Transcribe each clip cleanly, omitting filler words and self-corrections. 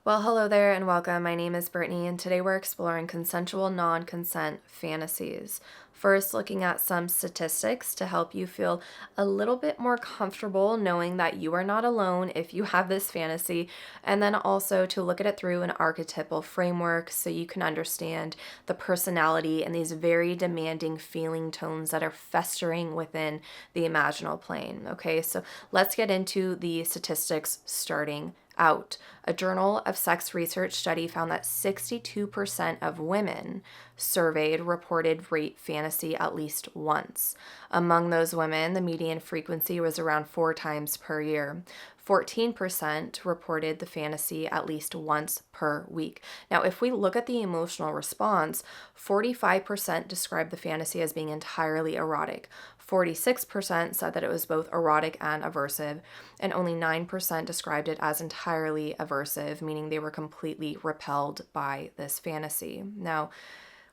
Well, hello there and welcome. My name is Brittany, and today we're exploring consensual non-consent fantasies. First, looking at some statistics to help you feel a little bit more comfortable knowing that you are not alone if you have this fantasy, and then also to look at it through an archetypal framework so you can understand the personality and these very demanding feeling tones that are festering within the imaginal plane. Okay, so let's get into the statistics starting out. A Journal of Sex Research study found that 62% of women surveyed reported rape fantasy at least once. Among those women, the median frequency was around 4 times per year. 14% reported the fantasy at least once per week. Now, if we look at the emotional response, 45% described the fantasy as being entirely erotic. 46% said that it was both erotic and aversive, and only 9% described it as entirely aversive, meaning they were completely repelled by this fantasy. Now,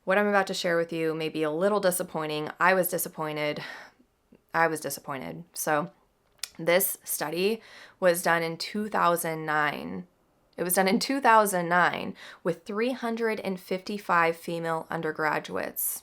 what I'm about to share with you may be a little disappointing. I was disappointed. So, this study was done in 2009. It was done in 2009 with 355 female undergraduates.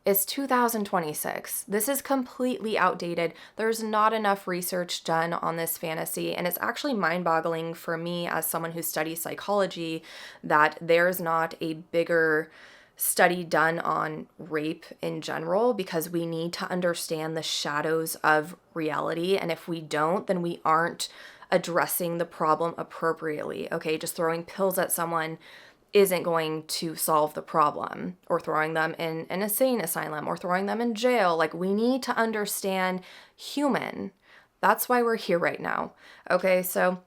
It's 2026. This is completely outdated. There's not enough research done on this fantasy, and it's actually mind-boggling for me as someone who studies psychology that there's not a bigger study done on rape in general, because we need to understand the shadows of reality, and if we don't, then we aren't addressing the problem appropriately. Okay, just throwing pills at someone isn't going to solve the problem, or throwing them in an insane asylum, or throwing them in jail. Like, we need to understand human. That's why we're here right now. Okay, so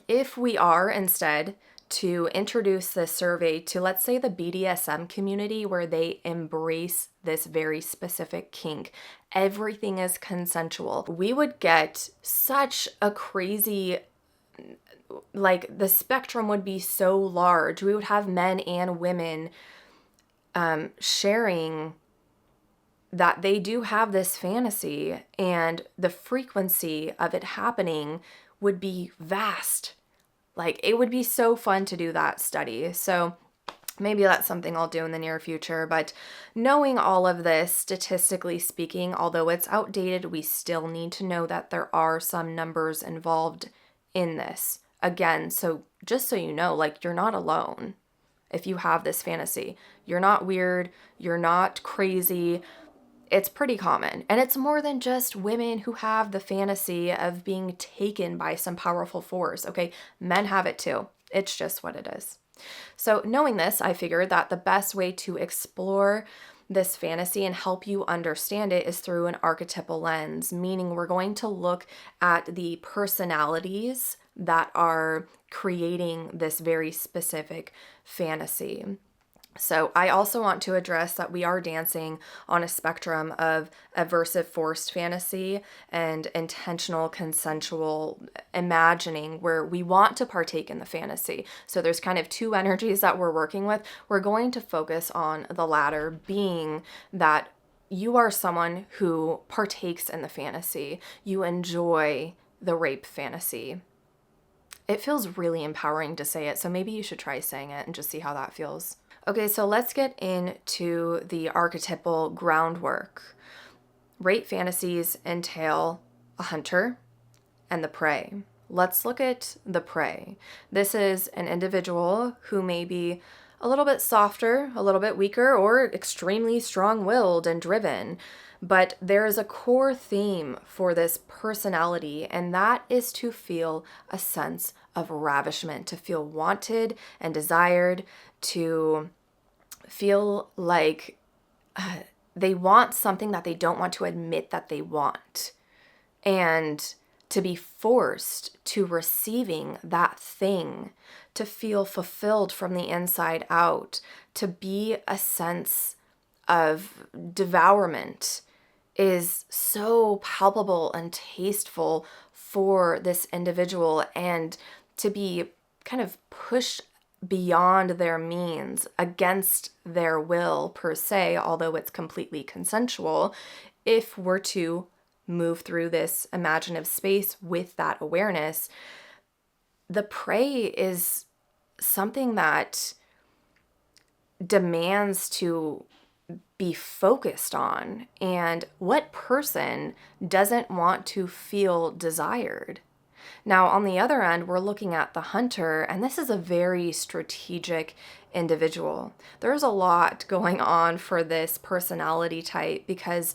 if we are instead to introduce this survey to, let's say, the BDSM community, where they embrace this very specific kink, everything is consensual, we would get such a crazy, like, the spectrum would be so large. We would have men and women sharing that they do have this fantasy, and the frequency of it happening would be vast. Like, it would be so fun to do that study. So maybe that's something I'll do in the near future. But knowing all of this, statistically speaking, although it's outdated, we still need to know that there are some numbers involved in this. Again, so just so you know, like, you're not alone if you have this fantasy. You're not weird. You're not crazy. It's pretty common. And it's more than just women who have the fantasy of being taken by some powerful force. Okay, men have it too. It's just what it is. So knowing this, I figured that the best way to explore this fantasy and help you understand it is through an archetypal lens, meaning we're going to look at the personalities that are creating this very specific fantasy. So I also want to address that we are dancing on a spectrum of aversive forced fantasy and intentional consensual imagining, where we want to partake in the fantasy. So there's kind of two energies that we're working with. We're going to focus on the latter, being that you are someone who partakes in the fantasy. You enjoy the rape fantasy. It feels really empowering to say it, so maybe you should try saying it and just see how that feels. Okay, so let's get into the archetypal groundwork. Rape fantasies entail a hunter and the prey. Let's look at the prey. This is an individual who may be a little bit softer, a little bit weaker, or extremely strong-willed and driven. But there is a core theme for this personality, and that is to feel a sense of ravishment, to feel wanted and desired, to feel like they want something that they don't want to admit that they want, and to be forced to receiving that thing, to feel fulfilled from the inside out, to be a sense of devourment is so palpable and tasteful for this individual, and to be kind of pushed beyond their means, against their will per se, although it's completely consensual, if we're to move through this imaginative space with that awareness. The prey is something that demands to be focused on. And what person doesn't want to feel desired? Now, on the other end, we're looking at the hunter, and this is a very strategic individual. There's a lot going on for this personality type because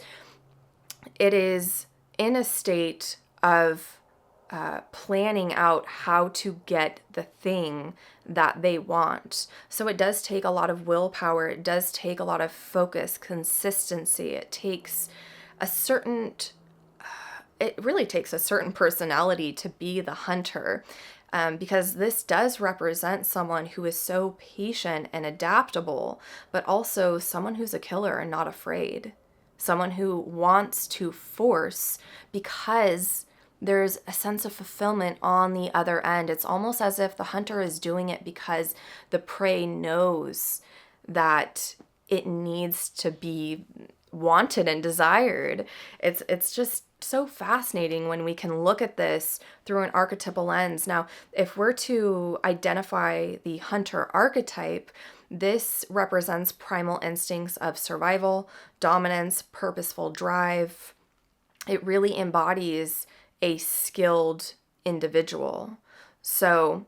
it is in a state of planning out how to get the thing that they want. So it does take a lot of willpower. It does take a lot of focus, consistency. It really takes a certain personality to be the hunter, because this does represent someone who is so patient and adaptable, but also someone who's a killer and not afraid. Someone who wants to force because there's a sense of fulfillment on the other end. It's almost as if the hunter is doing it because the prey knows that it needs to be wanted and desired. It's just so fascinating when we can look at this through an archetypal lens. Now, if we're to identify the hunter archetype, this represents primal instincts of survival, dominance, purposeful drive. It really embodies a skilled individual. So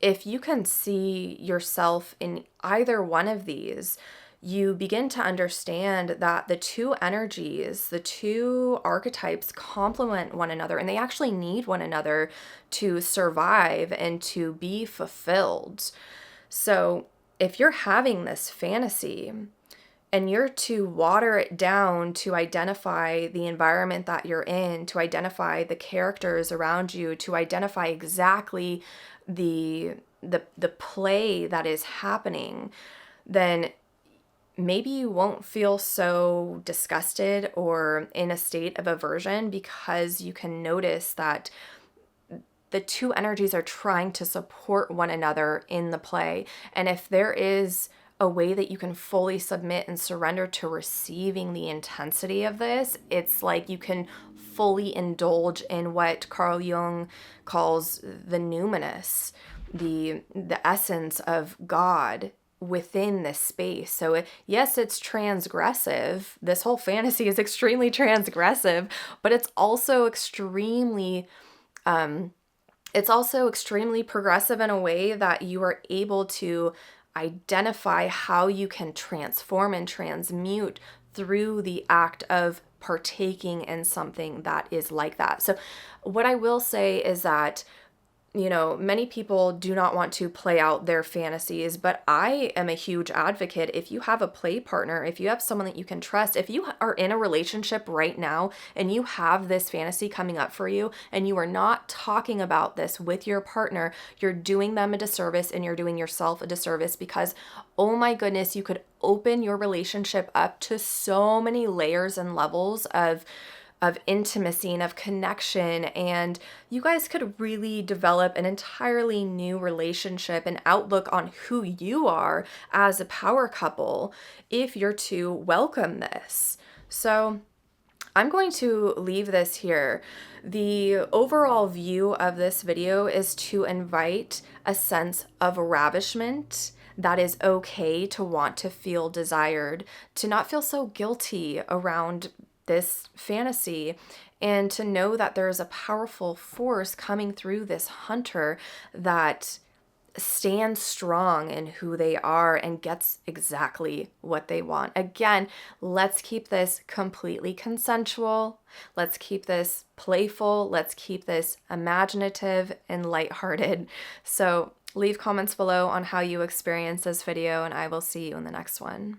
if you can see yourself in either one of these, you begin to understand that the two energies, the two archetypes complement one another, and they actually need one another to survive and to be fulfilled. So if you're having this fantasy and you're to water it down to identify the environment that you're in, to identify the characters around you, to identify exactly the play that is happening, then maybe you won't feel so disgusted or in a state of aversion, because you can notice that the two energies are trying to support one another in the play. And if there is a way that you can fully submit and surrender to receiving the intensity of this, it's like you can fully indulge in what Carl Jung calls the numinous, the essence of God within this space. So yes, it's transgressive. This whole fantasy is extremely transgressive, but it's also extremely progressive in a way that you are able to identify how you can transform and transmute through the act of partaking in something that is like that. So what I will say is that, many people do not want to play out their fantasies, but I am a huge advocate. If you have a play partner, if you have someone that you can trust, if you are in a relationship right now and you have this fantasy coming up for you and you are not talking about this with your partner, you're doing them a disservice and you're doing yourself a disservice, because, oh my goodness, you could open your relationship up to so many layers and levels of intimacy and of connection, and you guys could really develop an entirely new relationship and outlook on who you are as a power couple if you're to welcome this. So I'm going to leave this here. The overall view of this video is to invite a sense of ravishment, that is okay to want to feel desired, to not feel so guilty around this fantasy, and to know that there is a powerful force coming through this hunter that stands strong in who they are and gets exactly what they want. Again, let's keep this completely consensual. Let's keep this playful. Let's keep this imaginative and lighthearted. So leave comments below on how you experience this video, and I will see you in the next one.